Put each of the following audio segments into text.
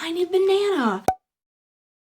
tiny banana.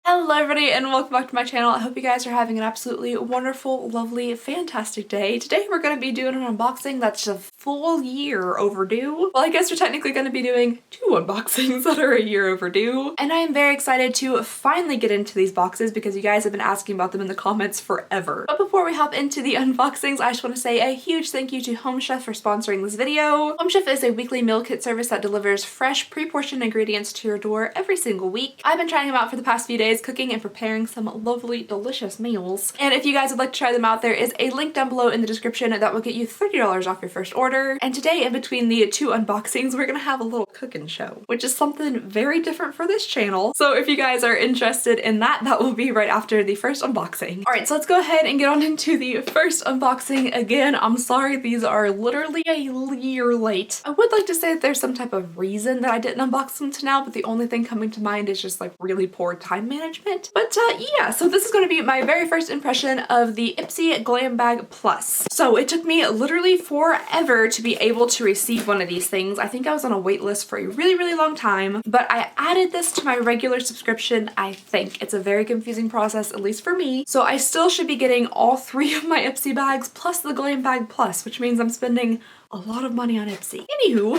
Hello everybody and welcome back to my channel. I hope you guys are having an absolutely wonderful, lovely, fantastic day. Today we're going to be doing an unboxing that's a full year overdue. Well, I guess we're technically going to be doing 2 unboxings that are a year overdue. And I am very excited to finally get into these boxes because you guys have been asking about them in the comments forever. But before we hop into the unboxings, I just want to say a huge thank you to HomeChef for sponsoring this video. HomeChef is a weekly meal kit service that delivers fresh, pre-portioned ingredients to your door every single week. I've been trying them out for the past few days, cooking and preparing some lovely, delicious meals. And if you guys would like to try them out, there is a link down below in the description that will get you $30 off your first order. And today, in between the 2 unboxings, we're gonna have a little cooking show, which is something very different for this channel. So if you guys are interested in that, that will be right after the first unboxing. All right, so let's go ahead and get on into the first unboxing. Again, I'm sorry, these are literally a year late. I would like to say that there's some type of reason that I didn't unbox them to now, but the only thing coming to mind is just like really poor time management. But yeah, so this is going to be my very first impression of the Ipsy Glam Bag Plus. So it took me literally forever to be able to receive one of these things. I think I was on a wait list for a really, really long time, but I added this to my regular subscription. I think it's a very confusing process, at least for me. So I still should be getting all 3 of my Ipsy bags plus the Glam Bag Plus, which means I'm spending a lot of money on Ipsy. Anywho,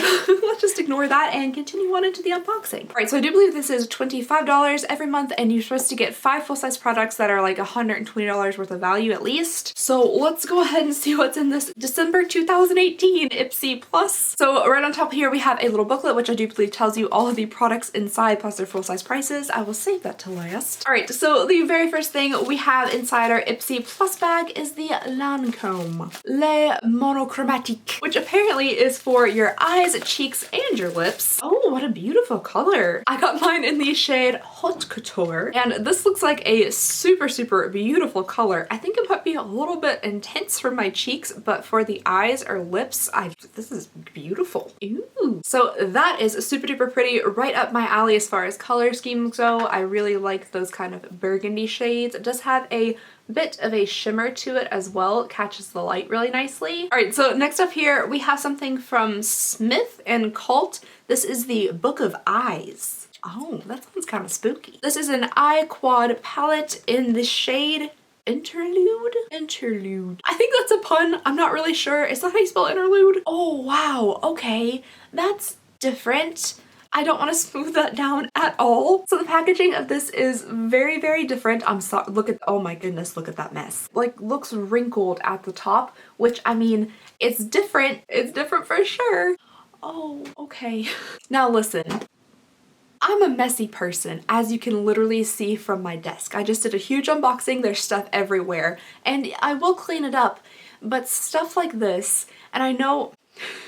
let's just ignore that and continue on into the unboxing. All right, so I do believe this is $25 every month and you're supposed to get 5 full-size products that are like $120 worth of value at least. So let's go ahead and see what's in this December 2018 Ipsy Plus. So right on top here we have a little booklet which I do believe tells you all of the products inside plus their full-size prices. I will save that to last. All right, so the very first thing we have inside our Ipsy Plus bag is the Lancome Le Monochromatique, which apparently is for your eyes, cheeks, and your lips. Oh, what a beautiful color. I got mine in the shade Haute Couture, and this looks like a super, super beautiful color. I think it might be a little bit intense for my cheeks, but for the eyes or lips, this is beautiful. Ooh. So that is super duper pretty, right up my alley as far as color schemes go. I really like those kind of burgundy shades. It does have a bit of a shimmer to it as well. It catches the light really nicely. All right, so next up here we have something from Smith and Cult. This is the Book of Eyes. Oh, that sounds kind of spooky. This is an eye quad palette in the shade Interlude? Interlude. I think that's a pun. I'm not really sure. Is that how you spell interlude? Oh, wow. Okay. That's different. I don't want to smooth that down at all. So the packaging of this is very, very different. I'm sorry, look at, oh my goodness, look at that mess. Like, looks wrinkled at the top, which, I mean, it's different. It's different for sure. Oh, okay. Now listen. I'm a messy person, as you can literally see from my desk. I just did a huge unboxing, there's stuff everywhere, and I will clean it up, but stuff like this, and I know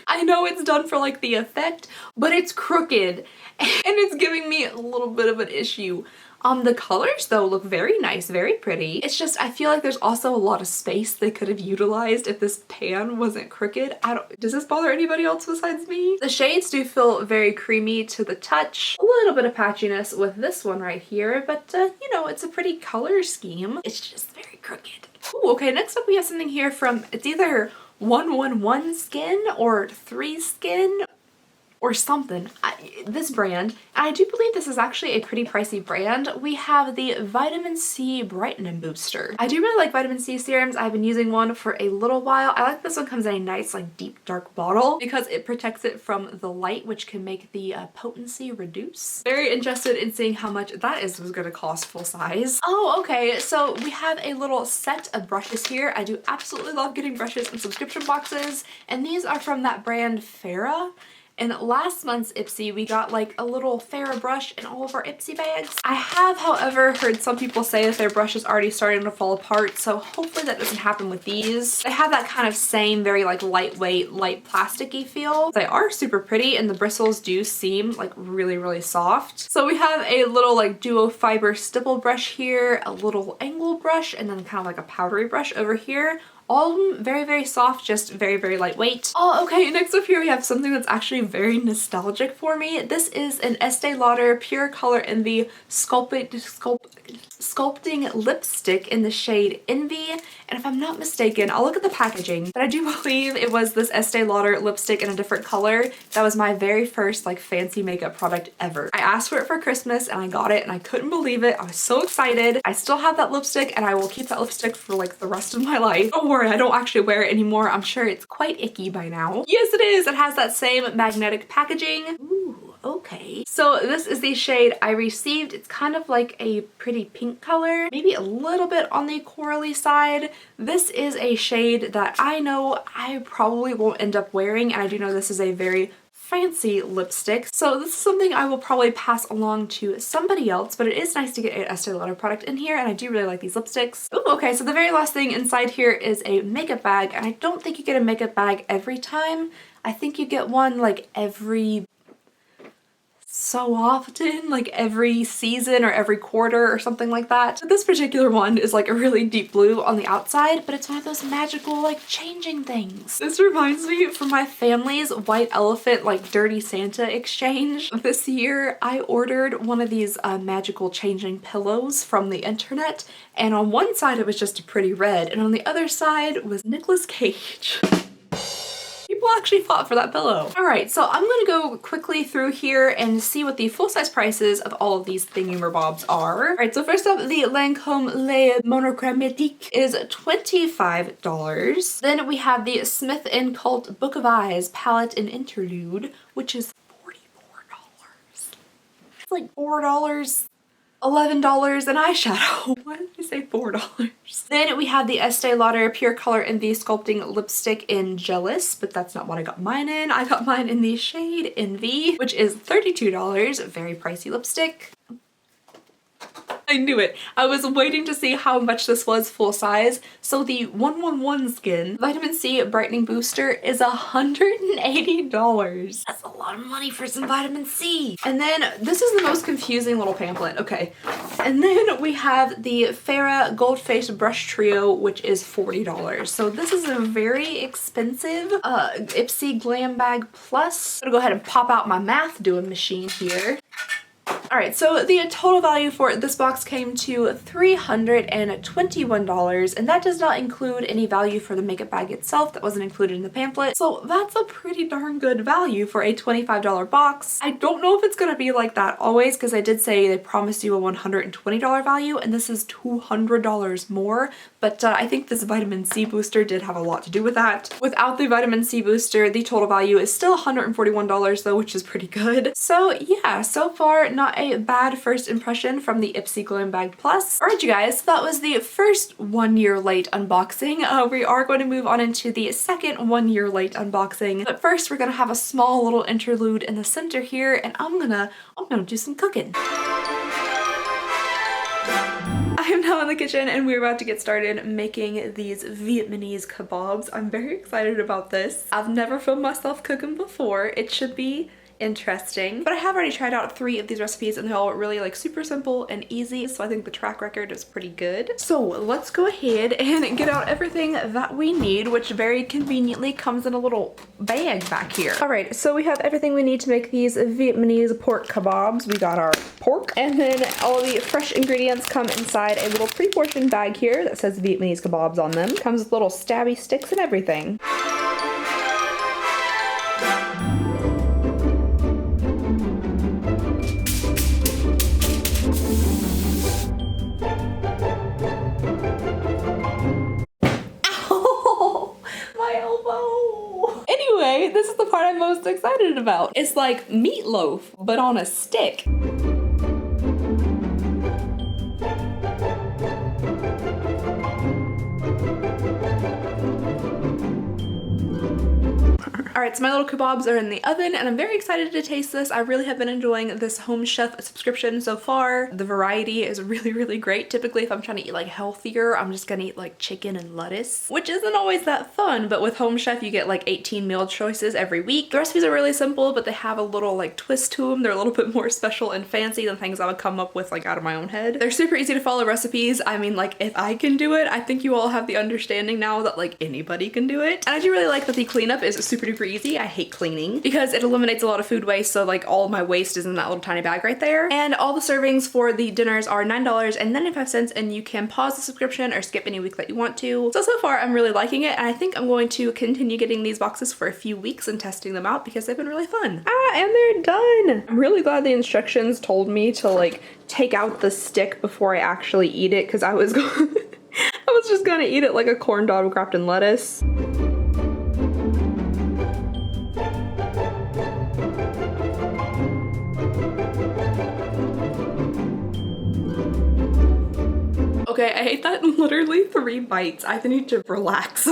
it's done for like the effect, but it's crooked and it's giving me a little bit of an issue. The colors though look very nice, very pretty. It's just, I feel like there's also a lot of space they could have utilized if this pan wasn't crooked. Does this bother anybody else besides me? The shades do feel very creamy to the touch. A little bit of patchiness with this one right here, but you know, it's a pretty color scheme. It's just very crooked. Ooh, okay, next up we have something here from, it's either 111 Skin or 3 Skin or something. This brand, and I do believe this is actually a pretty pricey brand. We have the Vitamin C Brightening Booster. I do really like vitamin C serums. I've been using one for a little while. I like this one comes in a nice like deep dark bottle because it protects it from the light, which can make the potency reduce. Very interested in seeing how much that was gonna cost full size. Oh, okay, so we have a little set of brushes here. I do absolutely love getting brushes in subscription boxes, and these are from that brand Farah. In last month's Ipsy, we got like a little Farah brush in all of our Ipsy bags. I have, however, heard some people say that their brush is already starting to fall apart, so hopefully that doesn't happen with these. They have that kind of same very like lightweight, light plasticky feel. They are super pretty and the bristles do seem like really, really soft. So we have a little like duo fiber stipple brush here, a little angle brush, and then kind of like a powdery brush over here. All of them very, very soft, just very, very lightweight. Oh, okay, next up here we have something that's actually very nostalgic for me. This is an Estee Lauder Pure Color Envy sculpting lipstick in the shade Envy. And if I'm not mistaken, I'll look at the packaging, but I do believe it was this Estee Lauder lipstick in a different color. That was my very first like fancy makeup product ever. I asked for it for Christmas and I got it and I couldn't believe it. I was so excited. I still have that lipstick and I will keep that lipstick for like the rest of my life. Don't worry, I don't actually wear it anymore. I'm sure it's quite icky by now. Yes, it is. It has that same magnetic packaging. Ooh, okay. So this is the shade I received. It's kind of like a pretty pink color, maybe a little bit on the corally side. This is a shade that I know I probably won't end up wearing, and I do know this is a very fancy lipstick, so this is something I will probably pass along to somebody else, but it is nice to get an Estee Lauder product in here, and I do really like these lipsticks. Ooh, okay, so the very last thing inside here is a makeup bag, and I don't think you get a makeup bag every time. I think you get one like every so often, like every season or every quarter or something like that. But this particular one is like a really deep blue on the outside, but it's one of those magical like changing things. This reminds me from my family's white elephant like dirty Santa exchange. This year I ordered one of these magical changing pillows from the internet, and on one side it was just a pretty red and on the other side was Nicolas Cage. People actually fought for that pillow. All right, so I'm gonna go quickly through here and see what the full-size prices of all of these thingy-mabobs are. All right, so first up, the Lancome Le Monochromatique is $25. Then we have the Smith & Cult Book of Eyes Palette and Interlude, which is $44. It's like $4. $11 an eyeshadow. Why did I say $4? Then we have the Estee Lauder Pure Color Envy Sculpting Lipstick in Jealous, but that's not what I got mine in. I got mine in the shade Envy, which is $32. Very pricey lipstick. I knew it. I was waiting to see how much this was full size. So the 111 Skin Vitamin C Brightening Booster is $180. That's a lot of money for some vitamin C. And then this is the most confusing little pamphlet. Okay. And then we have the Farrah Gold Face Brush Trio, which is $40. So this is a very expensive Ipsy Glam Bag Plus. I'm gonna go ahead and pop out my math doing machine here. Alright, so the total value for this box came to $321, and that does not include any value for the makeup bag itself that wasn't included in the pamphlet. So that's a pretty darn good value for a $25 box. I don't know if it's gonna be like that always, because I did say they promised you a $120 value, and this is $200 more, but I think this vitamin C booster did have a lot to do with that. Without the vitamin C booster, the total value is still $141 though, which is pretty good. So yeah, so far not a bad first impression from the Ipsy Glam Bag Plus. Alright you guys, so that was the first 1 year late unboxing. We are going to move on into the second 1 year late unboxing. But first we're gonna have a small little interlude in the center here, and I'm gonna do some cooking. I am now in the kitchen and we're about to get started making these Vietnamese kebabs. I'm very excited about this. I've never filmed myself cooking before. It should be interesting, but I have already tried out 3 of these recipes and they're all really like super simple and easy, so I think the track record is pretty good. So let's go ahead and get out everything that we need, which very conveniently comes in a little bag back here. All right, so we have everything we need to make these Vietnamese pork kebabs. We got our pork, and then all the fresh ingredients come inside a little pre-portioned bag here that says Vietnamese kebabs on them. Comes with little stabby sticks and everything. This is the part I'm most excited about. It's like meatloaf, but on a stick. Alright, so my little kebabs are in the oven and I'm very excited to taste this. I really have been enjoying this Home Chef subscription so far. The variety is really great. Typically if I'm trying to eat like healthier, I'm just gonna eat like chicken and lettuce, which isn't always that fun, but with Home Chef you get like 18 meal choices every week. The recipes are really simple, but they have a little like twist to them. They're a little bit more special and fancy than things I would come up with like out of my own head. They're super easy to follow recipes. I mean, like, if I can do it, I think you all have the understanding now that like anybody can do it. And I do really like that the cleanup is super duper easy. I hate cleaning because it eliminates a lot of food waste, so like all of my waste is in that little tiny bag right there. And all the servings for the dinners are $9.95, and you can pause the subscription or skip any week that you want to. So far I'm really liking it, and I think I'm going to continue getting these boxes for a few weeks and testing them out because they've been really fun. And they're done! I'm really glad the instructions told me to like take out the stick before I actually eat it, because I was just gonna eat it like a corn dog wrapped in lettuce. Okay, I ate that in literally 3 bites. I need to relax.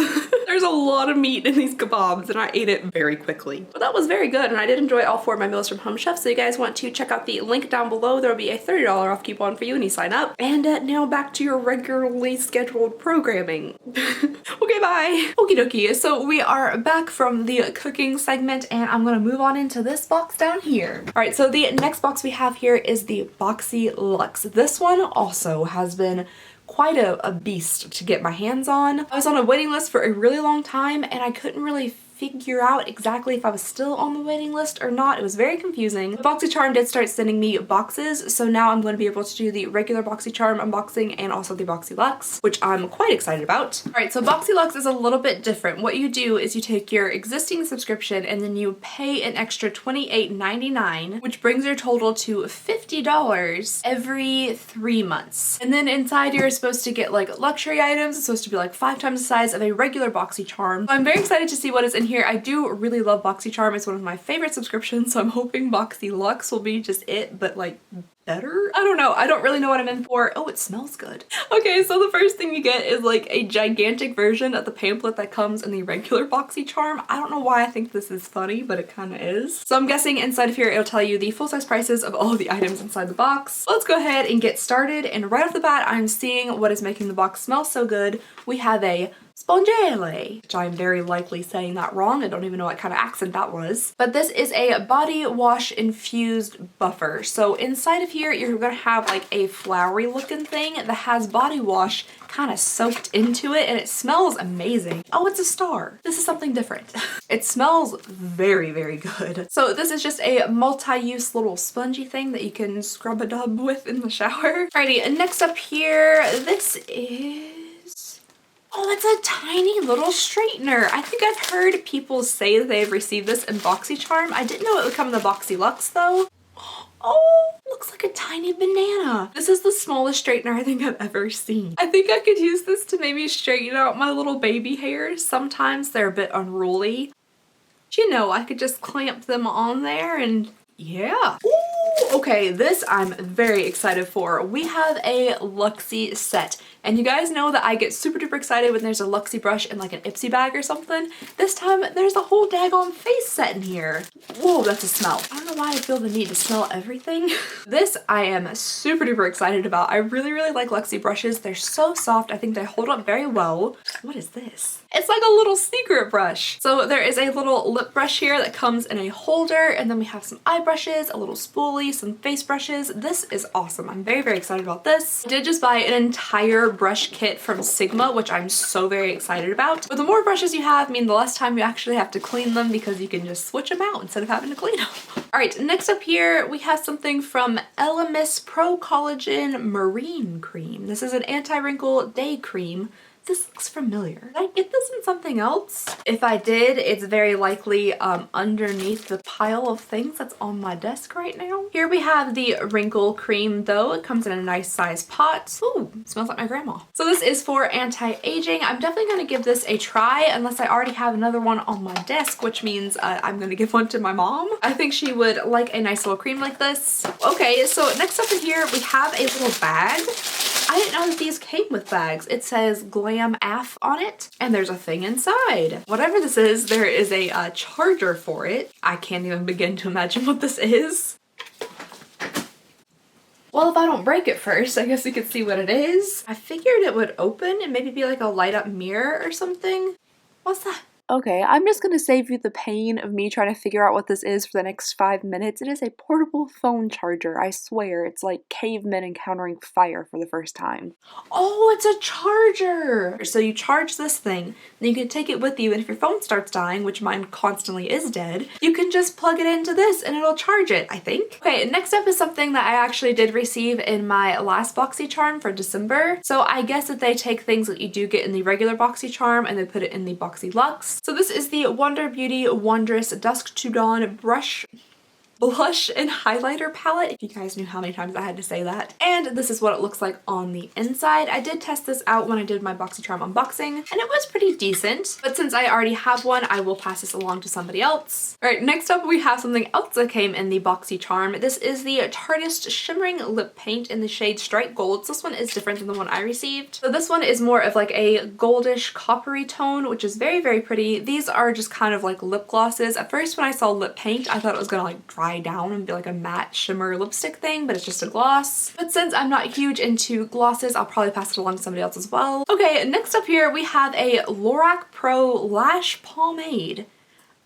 There's a lot of meat in these kebabs and I ate it very quickly. But that was very good, and I did enjoy all 4 of my meals from Home Chef, so you guys want to check out the link down below. There will be a $30 off coupon for you when you sign up. And now back to your regularly scheduled programming. Okay, bye. Okie dokie, so we are back from the cooking segment and I'm gonna move on into this box down here. All right, so the next box we have here is the Boxyluxe. This one also has been quite a beast to get my hands on. I was on a waiting list for a really long time and I couldn't really figure out exactly if I was still on the waiting list or not. It was very confusing. BoxyCharm did start sending me boxes, so now I'm going to be able to do the regular BoxyCharm unboxing and also the Boxyluxe, which I'm quite excited about. All right, so Boxyluxe is a little bit different. What you do is you take your existing subscription and then you pay an extra $28.99, which brings your total to $50 every 3 months. And then inside you're supposed to get like luxury items. It's supposed to be like 5 times the size of a regular BoxyCharm. So I'm very excited to see what is in here. I do really love BoxyCharm. It's one of my favorite subscriptions, so I'm hoping Boxyluxe will be just it, but like better? I don't know. I don't really know what I'm in for. Oh, it smells good. Okay, so the first thing you get is like a gigantic version of the pamphlet that comes in the regular BoxyCharm. I don't know why I think this is funny, but it kind of is. So I'm guessing inside of here it'll tell you the full-size prices of all the items inside the box. Let's go ahead and get started, and right off the bat I'm seeing what is making the box smell so good. We have a Spongele, which I'm very likely saying that wrong. I don't even know what kind of accent that was. But this is a body wash infused buffer. So inside of here, you're gonna have like a flowery looking thing that has body wash kind of soaked into it, and it smells amazing. Oh, it's a star. This is something different. It smells very good. So this is just a multi-use little spongy thing that you can scrub a dub with in the shower. Alrighty, and next up here, this is... oh, it's a tiny little straightener. I think I've heard people say that they've received this in BoxyCharm. I didn't know it would come in the Boxyluxe though. Oh, looks like a tiny banana. This is the smallest straightener I think I've ever seen. I think I could use this to maybe straighten out my little baby hairs. Sometimes they're a bit unruly. You know, I could just clamp them on there and yeah. Ooh, okay, this I'm very excited for. We have a Luxie set. And you guys know that I get super duper excited when there's a Luxie brush in like an Ipsy bag or something. This time there's a whole daggone face set in here. Whoa, that's a smell. I don't know why I feel the need to smell everything. This I am super duper excited about. I really like Luxie brushes. They're so soft. I think they hold up very well. What is this? It's like a little secret brush. So there is a little lip brush here that comes in a holder, and then we have some eye brushes, a little spoolie, some face brushes. This is awesome. I'm very excited about this. I did just buy an entire brush kit from Sigma, which I'm so very excited about. But the more brushes you have mean the less time you actually have to clean them, because you can just switch them out instead of having to clean them. All right, next up here we have something from Elemis Pro Collagen Marine Cream. This is an anti-wrinkle day cream. This looks familiar. Did I get this in something else? If I did, it's very likely underneath the pile of things that's on my desk right now. Here we have the wrinkle cream though. It comes in a nice size pot. Ooh, smells like my grandma. So this is for anti-aging. I'm definitely gonna give this a try unless I already have another one on my desk, which means I'm gonna give one to my mom. I think she would like a nice little cream like this. Okay, so next up in here we have a little bag. I didn't know that these came with bags. It says Glam AF on it, and there's a thing inside. Whatever this is, there is a charger for it. I can't even begin to imagine what this is. Well, if I don't break it first, I guess you could see what it is. I figured it would open and maybe be like a light up mirror or something. What's that? Okay, I'm just gonna save you the pain of me trying to figure out what this is for the next 5 minutes. It is a portable phone charger. I swear, it's like cavemen encountering fire for the first time. Oh, it's a charger! So you charge this thing, then you can take it with you, and if your phone starts dying, which mine constantly is dead, you can just plug it into this and it'll charge it, I think. Okay, next up is something that I actually did receive in my last BoxyCharm for December. So I guess that they take things that you do get in the regular BoxyCharm and they put it in the Boxyluxe. So this is the Wonder Beauty Wondrous Dusk to Dawn Blush and Highlighter Palette, if you guys knew how many times I had to say that. And this is what it looks like on the inside. I did test this out when I did my BoxyCharm unboxing, and it was pretty decent. But since I already have one, I will pass this along to somebody else. Alright, next up we have something else that came in the BoxyCharm. This is the Tarteist Shimmering Lip Paint in the shade Strike Gold. So this one is different than the one I received. So this one is more of like a goldish coppery tone, which is very, very pretty. These are just kind of like lip glosses. At first when I saw lip paint, I thought it was gonna like dry down and be like a matte shimmer lipstick thing, but it's just a gloss. But since I'm not huge into glosses, I'll probably pass it along to somebody else as well. Okay, next up here we have a Lorac Pro Lash Pomade.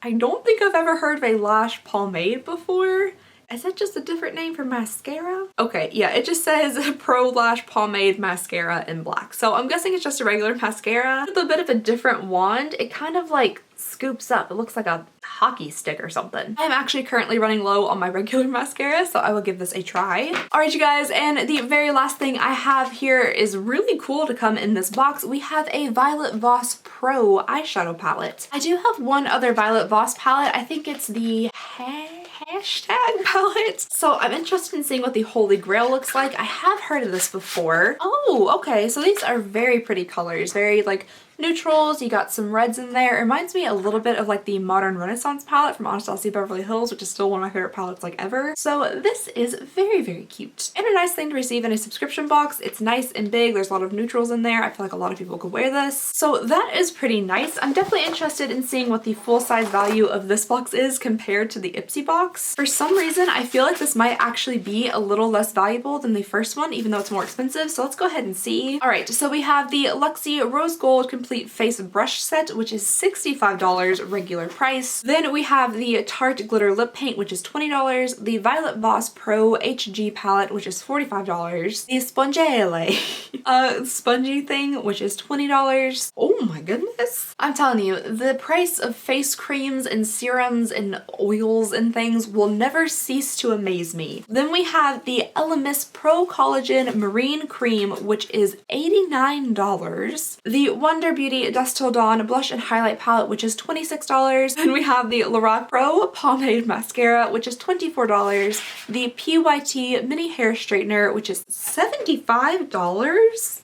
I don't think I've ever heard of a lash pomade before. Is that just a different name for mascara? Okay, yeah, it just says Pro Lash Pomade Mascara in black. So I'm guessing it's just a regular mascara with a bit of a different wand. It kind of like scoops up. It looks like a hockey stick or something. I'm actually currently running low on my regular mascara, so I will give this a try. Alright you guys, and the very last thing I have here is really cool to come in this box. We have a Violet Voss Pro eyeshadow palette. I do have one other Violet Voss palette. I think it's the hashtag palette. So I'm interested in seeing what the Holy Grail looks like. I have heard of this before. Oh, okay, so these are very pretty colors. Very like neutrals, you got some reds in there. It reminds me a little bit of like the Modern Renaissance palette from Anastasia Beverly Hills, which is still one of my favorite palettes like ever. So this is very, very cute. And a nice thing to receive in a subscription box. It's nice and big. There's a lot of neutrals in there. I feel like a lot of people could wear this. So that is pretty nice. I'm definitely interested in seeing what the full size value of this box is compared to the Ipsy box. For some reason, I feel like this might actually be a little less valuable than the first one, even though it's more expensive. So let's go ahead and see. All right, so we have the Luxie Rose Gold Complete Face Brush Set, which is $65 regular price. Then we have the Tarte Glitter Lip Paint, which is $20. The Violet Voss Pro HG Palette, which is $45. The Spongele spongy thing, which is $20. Oh my goodness. I'm telling you, the price of face creams and serums and oils and things will never cease to amaze me. Then we have the Elemis Pro Collagen Marine Cream, which is $89. The Wonder Beauty Dust Till Dawn Blush and Highlight Palette, which is $26. Then we have the Lorac Pro Pomade Mascara, which is $24. The PYT Mini Hair Straightener, which is $75.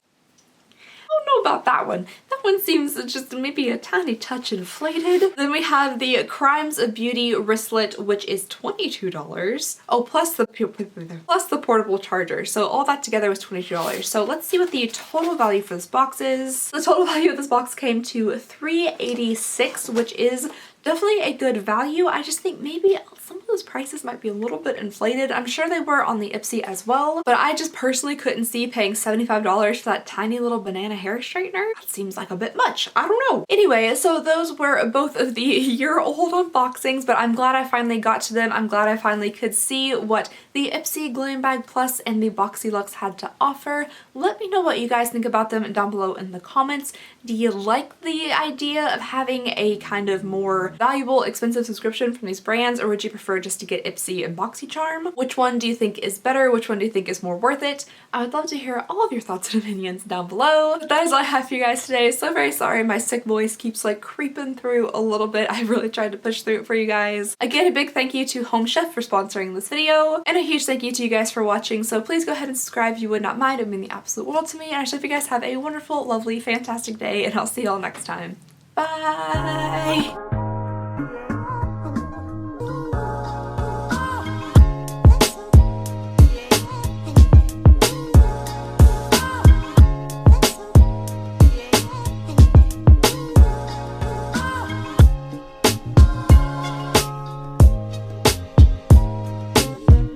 I don't know about that one. That one seems just maybe a tiny touch inflated. Then we have the Crimes of Beauty wristlet, which is $22. Oh, plus the portable charger. So all that together was $22. So let's see what the total value for this box is. The total value of this box came to $386, which is definitely a good value. I just think maybe some of those prices might be a little bit inflated. I'm sure they were on the Ipsy as well, but I just personally couldn't see paying $75 for that tiny little banana hair straightener. That seems like a bit much. I don't know. Anyway, so those were both of the year-old unboxings, but I'm glad I finally got to them. I'm glad I finally could see what the Ipsy Glam Bag Plus and the Boxyluxe had to offer. Let me know what you guys think about them down below in the comments. Do you like the idea of having a kind of more valuable, expensive subscription from these brands, or would you prefer just to get Ipsy and BoxyCharm? Which one do you think is better? Which one do you think is more worth it? I would love to hear all of your thoughts and opinions down below. But that is all I have for you guys today. So very sorry my sick voice keeps like creeping through a little bit. I really tried to push through it for you guys. Again, a big thank you to homechef for sponsoring this video, and a huge thank you to you guys for watching. So please go ahead and subscribe if you would not mind. It would mean the absolute world to me, and I hope you guys have a wonderful, lovely, fantastic day, and I'll see y'all next time. Bye!